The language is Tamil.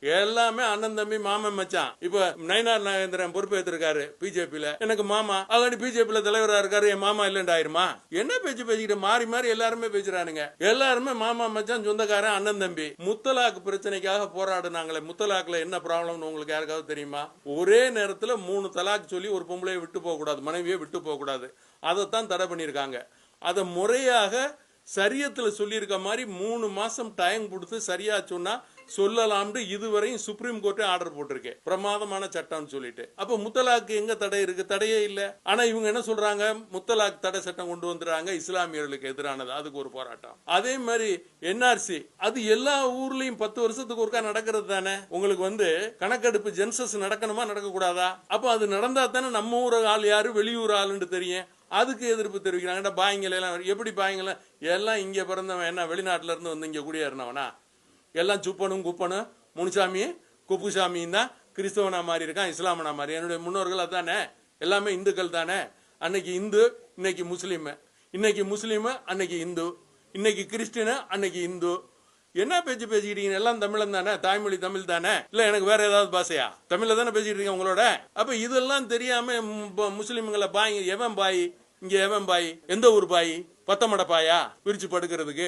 எல்லாமே அண்ணன் தம்பி மாமன் மச்சான். இப்ப நயினார் நாகேந்திரன் பொறுப்பேற்றிருக்காரு பிஜேபியில, எனக்கு மாமா. ஆல்ரெடி பிஜேபியில தலைவரா இருக்காரு, என் மாமா இல்லன்னு ஆயிருமா? என்ன பேச்சு பேசிக்கிட்டு மாறி மாறி எல்லாருமே பேசுறானுங்க. எல்லாருமே மாமா மச்சான், சொந்தக்காரன், அண்ணன் தம்பி. முத்தலாக் பிரச்சனைக்காக போராடுனாங்களே, முத்தலாக்ல என்ன ப்ராப்ளம் உங்களுக்கு யாருக்காவது தெரியுமா? ஒரே நேரத்தில் 3 தலாக் சொல்லி ஒரு பொம்பளையை விட்டு போக கூடாது, மனைவியை விட்டு போக கூடாது. அதைத்தான் தடை பண்ணியிருக்காங்க. அதை முறையாக சரியத்தில் சொல்லியிருக்க மாதிரி 3 மாசம் டைம் கொடுத்து சரியா சொன்னா சொல்லலாம்னு இதுவரையும் சுப்ரீம் கோர்ட்டே ஆர்டர் போட்டிருக்கேன். பிரமாதமான சட்டம்னு சொல்லிட்டு. அப்ப முத்தலாக்கு எங்க தடை இருக்கு? தடையே இல்ல. ஆனா இவங்க என்ன சொல்றாங்க, முத்தலாக் தடை சட்டம் கொண்டு வந்துறாங்க, இஸ்லாமியர்களுக்கு எதிரானது, அதுக்கு ஒரு போராட்டம். அதே மாதிரி என்ஆர்சி, அது எல்லா ஊர்லயும் 10 வருஷத்துக்கு ஒருக்கா நடக்கிறது தானே. உங்களுக்கு கணக்கெடுப்பு ஜென்சஸ் நடக்கணுமா நடக்க கூடாதா? அப்ப அது நடந்தா தானே நம்ம ஊர் ஆள் யாரு வெளியூர் ஆளுன்னு தெரியும். அதுக்கு எதிர்ப்பு தெரிவிக்கிறாங்க. பாய்ங்கள எல்லாம் எப்படி பாய்ங்கள எல்லாம் இங்க பிறந்தவன், என்ன வெளிநாட்டுல இருந்து வந்து இங்க குடியேறினவனா? எல்லாம் சுப்பனும் குப்பனும் முனுசாமி குப்புசாமியும் தான் கிறிஸ்தவனா மாறி இருக்கான், இஸ்லாமனா மாறி. என்னுடைய முன்னோர்கள் அதானே, எல்லாமே இந்துக்கள் தானே. அன்னைக்கு இந்து, இன்னைக்கு முஸ்லீம். இன்னைக்கு முஸ்லீம், அன்னைக்கு இந்து. இன்னைக்கு கிறிஸ்டின், அன்னைக்கு இந்து. என்ன பேச்சு பேசிக்கிட்டீங்க? எல்லாம் தமிழன் தானே, தாய்மொழி தமிழ் தானே. இல்ல எனக்கு வேற ஏதாவது பாஷையா? தமிழ்ல தானே பேசிட்டு இருக்கீங்க உங்களோட. அப்ப இதெல்லாம் தெரியாம முஸ்லீம்களை பாய், எவன் பாய் இங்க, எவன் பாய், எந்த ஊர் பாய், பத்தமட பாயா பிரிச்சு படுக்கிறதுக்கு?